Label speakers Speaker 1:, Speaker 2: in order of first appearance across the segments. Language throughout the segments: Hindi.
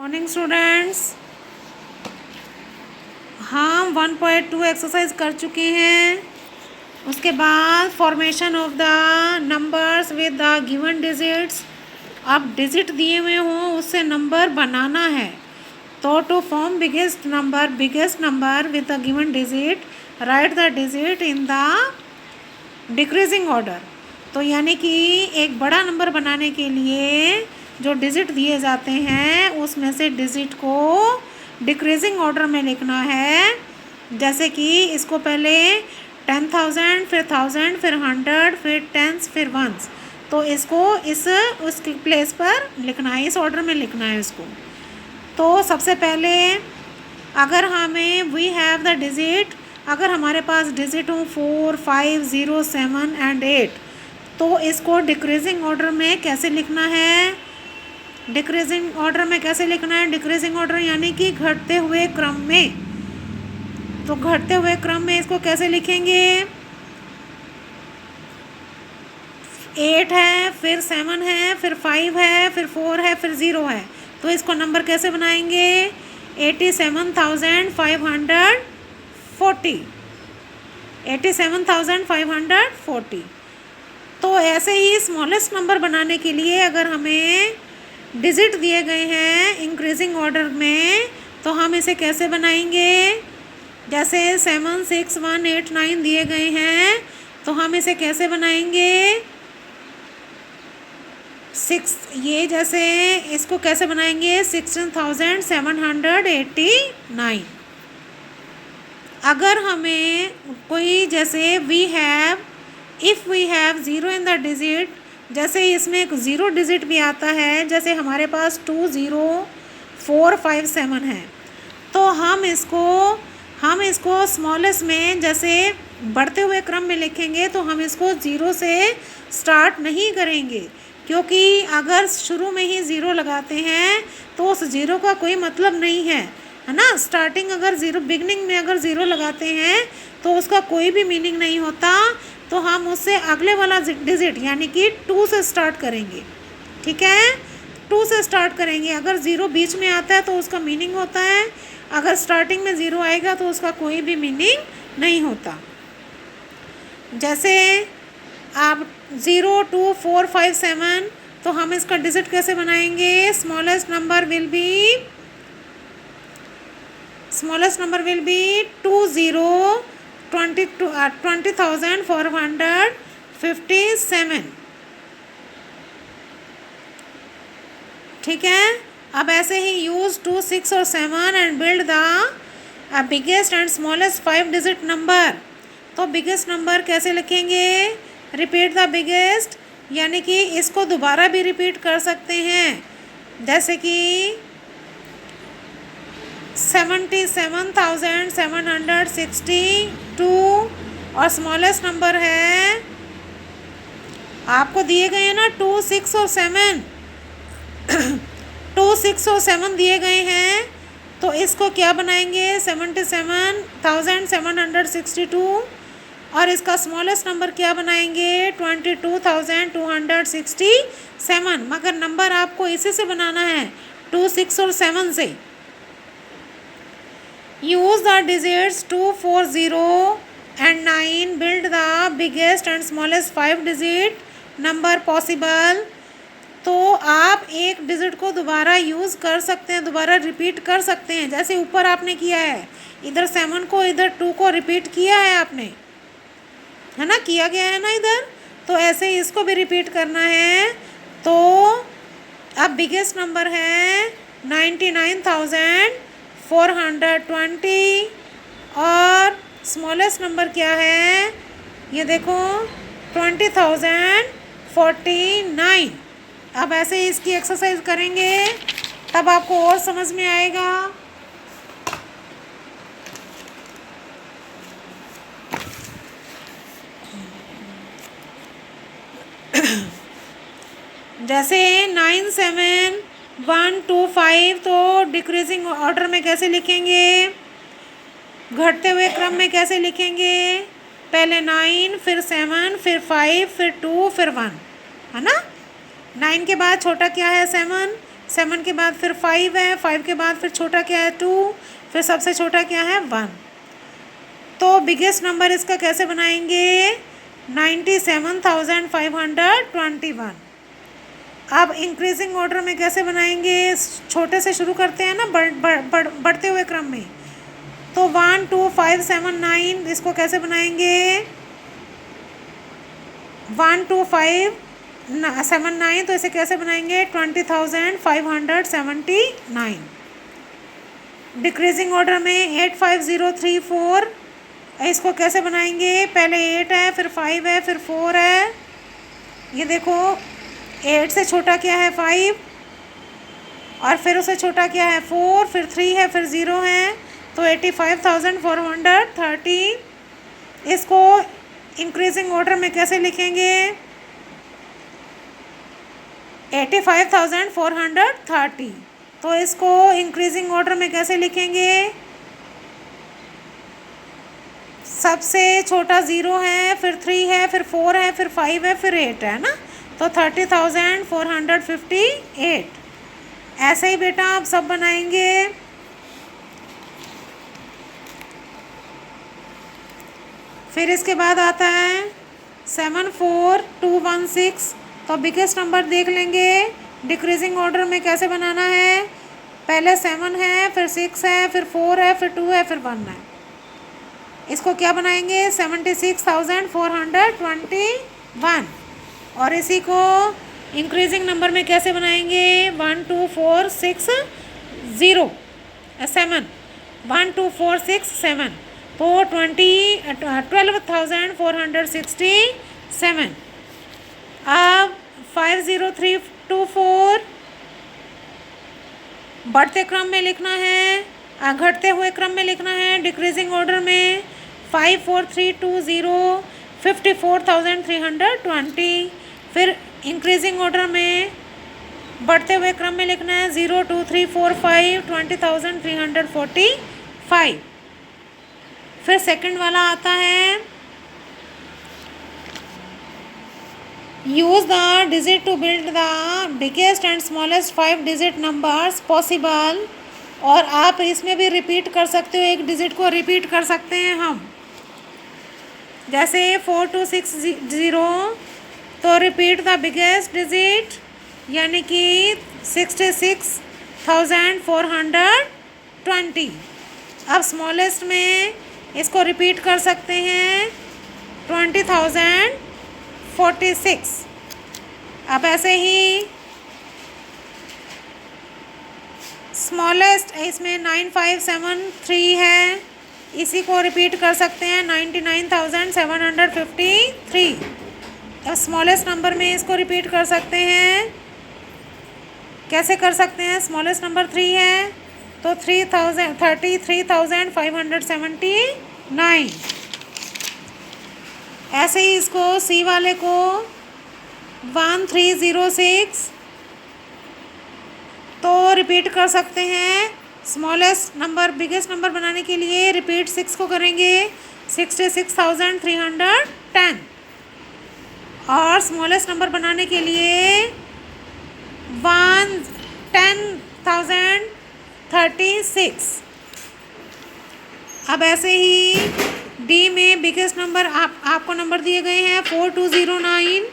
Speaker 1: मॉर्निंग स्टूडेंट्स, हम 1.2 एक्सरसाइज कर चुके हैं। उसके बाद formation of the numbers with the given digits. अब डिजिट दिए हुए हों उससे नंबर बनाना है, तो to form biggest number with the given digit, write the digit in the decreasing order. तो यानी कि एक बड़ा नंबर बनाने के लिए जो डिजिट दिए जाते हैं उसमें से डिजिट को डिक्रीजिंग ऑर्डर में लिखना है। जैसे कि इसको पहले 10,000, फिर 1000, फिर 100, फिर टेंस, फिर वंस। तो इसको उसकी प्लेस पर लिखना है, इस ऑर्डर में लिखना है इसको। तो सबसे पहले अगर हमें वी हैव द डिजिट, अगर हमारे पास डिजिट हो 4, 5, 0, 7 एंड 8, तो इसको डिक्रीजिंग ऑर्डर में कैसे लिखना है? डिक्रीजिंग ऑर्डर में कैसे लिखना है? डिक्रीजिंग ऑर्डर यानी कि घटते हुए क्रम में। तो घटते हुए क्रम में इसको कैसे लिखेंगे? 8 है, फिर 7 है, फिर 5 है, फिर 4 है, फिर 0 है। तो इसको नंबर कैसे बनाएंगे? 87,540। 87,540। तो ऐसे ही स्मॉलेस्ट नंबर बनाने के लिए अगर हमें डिजिट दिए गए हैं इंक्रीजिंग ऑर्डर में, तो हम इसे कैसे बनाएंगे? जैसे 7, 6, 1, 8, 9 दिए गए हैं, तो हम इसे कैसे बनाएंगे? 6, ये जैसे इसको कैसे बनाएंगे? 16,789। अगर हमें कोई जैसे if we have 0 in the digit, जैसे इसमें एक 0 डिजिट भी आता है, जैसे हमारे पास 2, 0, 4, 5, 7 है, तो हम इसको स्मॉलेस्ट में जैसे बढ़ते हुए क्रम में लिखेंगे, तो हम इसको 0 से स्टार्ट नहीं करेंगे, क्योंकि अगर शुरू में ही 0 लगाते हैं तो उस 0 का कोई मतलब नहीं है ना। स्टार्टिंग अगर बिगनिंग में अगर 0 लगाते हैं तो उसका कोई भी मीनिंग नहीं होता। तो हम उससे अगले वाला डिजिट यानी कि 2 से स्टार्ट करेंगे, ठीक है? 2 से स्टार्ट करेंगे। अगर 0 बीच में आता है तो उसका मीनिंग होता है, अगर स्टार्टिंग में 0 आएगा तो उसका कोई भी मीनिंग नहीं होता। जैसे आप 0, 2, 4, 5, 7, तो हम इसका डिजिट कैसे बनाएंगे? Smallest number will be 20,457। ठीक है? अब ऐसे ही यूज 2, 6 और 7 and build the biggest and smallest 5 digit number. तो बिगेस्ट नंबर कैसे लिखेंगे? रिपीट द बिगेस्ट, यानी कि इसको दोबारा भी रिपीट कर सकते हैं, जैसे कि 77,762। और स्मॉलेस्ट नंबर है, आपको दिए गए हैं ना 2, 6 और 7 2, 6 और 7 दिए गए हैं, तो इसको क्या बनाएंगे? 77,762। और इसका स्मॉलेस्ट नंबर क्या बनाएंगे? 22,267। मगर नंबर आपको इसी से बनाना है, 2, 6 और 7 से। Use the digits 2, 4, 0 and 9, build the biggest and smallest 5 digit number possible. तो आप एक डिजिट को दोबारा यूज़ कर सकते हैं, दोबारा रिपीट कर सकते हैं, जैसे ऊपर आपने किया है। इधर 7 को, इधर 2 को रिपीट किया है आपने, है ना? किया गया है ना इधर। तो ऐसे ही इसको भी रिपीट करना है। तो अब बिगेस्ट नंबर है 99,420 और स्मॉलेस्ट नंबर क्या है? ये देखो 20,049। अब ऐसे ही इसकी एक्सरसाइज करेंगे, तब आपको और समझ में आएगा। जैसे 9, 7, 1, 2, 5, तो डिक्रीजिंग ऑर्डर में कैसे लिखेंगे? घटते हुए क्रम में कैसे लिखेंगे? पहले 9, फिर 7, फिर 5, फिर 2, फिर 1, है ना? 9 के बाद छोटा क्या है? 7, 7 के बाद फिर 5 है, 5 के बाद फिर छोटा क्या है 2, फिर सबसे छोटा क्या है 1। तो बिगेस्ट नंबर इसका कैसे बनाएंगे 97,521। अब इंक्रीजिंग ऑर्डर में कैसे बनाएंगे, छोटे से शुरू करते हैं ना, बढ़ते हुए क्रम में। तो 1 2 5 7 9 इसको कैसे बनाएंगे 1 2 5 7 9, तो इसे कैसे बनाएंगे 20,579। डिक्रीजिंग ऑर्डर में 8 5 0 3 4, इसको कैसे बनाएंगे, पहले 8 है, फिर 5 है, फिर 4 है। ये देखो 8 से छोटा क्या है 5, और फिर उससे छोटा क्या है 4, फिर 3 है, फिर 0 है, तो 85,430। इसको इंक्रीजिंग ऑर्डर में कैसे लिखेंगे 85,430। तो इसको इंक्रीजिंग ऑर्डर में कैसे लिखेंगे, सबसे छोटा 0 है, फिर 3 है, फिर 4 है, फिर 5 है, फिर 8 है ना, तो 30,458। ऐसे ही बेटा आप सब बनाएंगे। फिर इसके बाद आता है 74216। तो बिगेस्ट नंबर देख लेंगे डिक्रीजिंग ऑर्डर में कैसे बनाना है, पहले 7 है, फिर 6 है, फिर 4 है, फिर 2 है, फिर 1 है। इसको क्या बनाएंगे 76,421। और इसी को इंक्रीजिंग नंबर में कैसे बनाएंगे 1 2 4 6 0 7 1 2 4 6 7, तो 12,467। अब 50324 बढ़ते क्रम में लिखना है, घटते हुए क्रम में लिखना है। डिक्रीजिंग ऑर्डर में 54320 54,320। फिर इंक्रीजिंग ऑर्डर में बढ़ते हुए क्रम में लिखना है 02345 20,345। फिर सेकंड वाला आता है use the digit to build the biggest and smallest 5 digit numbers possible. और आप इसमें भी रिपीट कर सकते हो, एक डिजिट को रिपीट कर सकते हैं हम, जैसे 4260, तो रिपीट द बिगेस्ट डिजिट यानी कि 66,420। अब स्मॉलेस्ट में इसको रिपीट कर सकते हैं 20,046। अब ऐसे ही स्मॉलेस्ट इसमें 9573 है, इसी को रिपीट कर सकते हैं 99,753। अब स्मॉलेस्ट नंबर में इसको रिपीट कर सकते हैं, कैसे कर सकते हैं, स्मॉलेस्ट नंबर 3 है तो 33,579। ऐसे ही इसको सी वाले को 1306 तो रिपीट कर सकते हैं। स्मॉलेस्ट नंबर बिगेस्ट नंबर बनाने के लिए रिपीट 6 को करेंगे 66,310, और स्मॉलेस्ट नंबर बनाने के लिए 10,036। अब ऐसे ही डी में बिगेस्ट नंबर आपको नंबर दिए गए हैं 4209।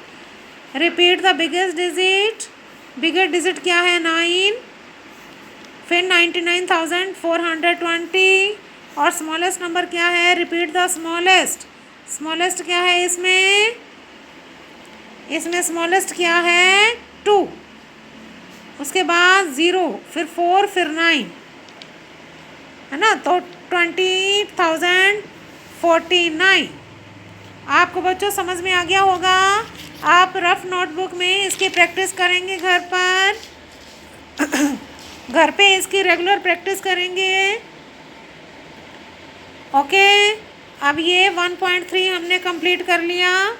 Speaker 1: Repeat the biggest digit, biggest digit क्या है 9, फिर 99,420। और स्मॉलेस्ट नंबर क्या है, रिपीट द स्मॉलेस्ट, स्मॉलेस्ट क्या है इसमें स्मॉलेस्ट क्या है 2, उसके बाद 0, फिर 4, फिर 9 है ना, तो 20,049। आपको बच्चों समझ में आ गया होगा। आप रफ नोटबुक में इसकी प्रैक्टिस करेंगे घर पर घर पे इसकी रेगुलर प्रैक्टिस करेंगे। ओके, अब ये 1.3 हमने कंप्लीट कर लिया।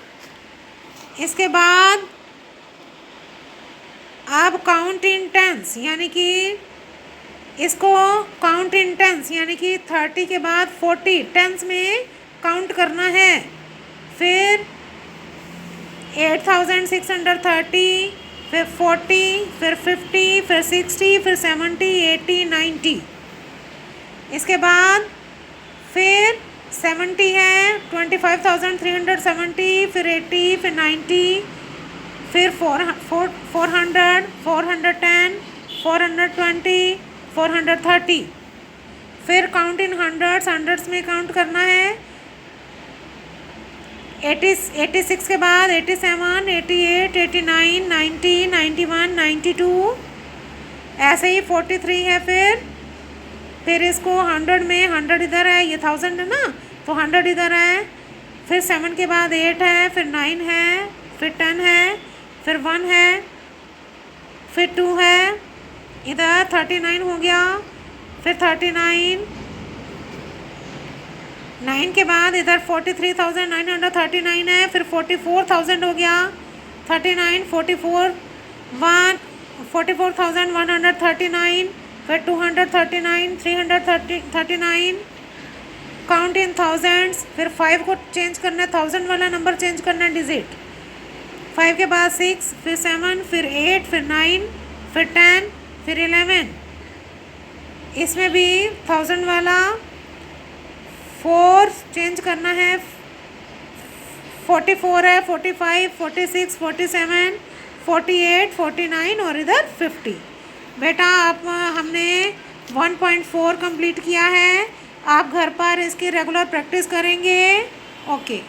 Speaker 1: इसके बाद आप काउंट इन टेंस यानी कि इसको काउंट इन टेंस यानी कि 30 के बाद 40 टेंस में काउंट करना है। फिर 8,630, फिर 40, फिर 50, फिर 60, फिर 70, 80, 90। इसके बाद फिर 70 है, 25,370, फिर 80, फिर 90, फिर 400, 410, 420, 430। फिर काउंट इन हंड्रेड्स में काउंट करना है। 86 के बाद 87, 88, 89, 90, 91, 92, ऐसे ही 43 है। फिर इसको 100 में 100 इधर है, ये 1000 है ना, तो 100 इधर है। फिर 7 के बाद 8 है, फिर 9 है, फिर 10 है, फिर 1 है, फिर 2 है, इधर 39 हो गया। फिर 39, 9 के बाद इधर 43,939 है, फिर 44,000 हो गया। 39, 44,139, फिर 239, 339, काउंट इन थाउजेंड्स। फिर 5 को चेंज करना है, 1000 वाला नंबर चेंज करना है डिजिट। 5 के बाद 6, फिर 7, फिर 8, फिर 9, फिर 10, फिर 11। इसमें भी 1000 वाला 4 चेंज करना है। 44 है, 45, 46, 47, 48, 49 और इधर 50। बेटा आप हमने 1.4 कंप्लीट किया है। आप घर पर इसकी रेगुलर प्रैक्टिस करेंगे। ओके।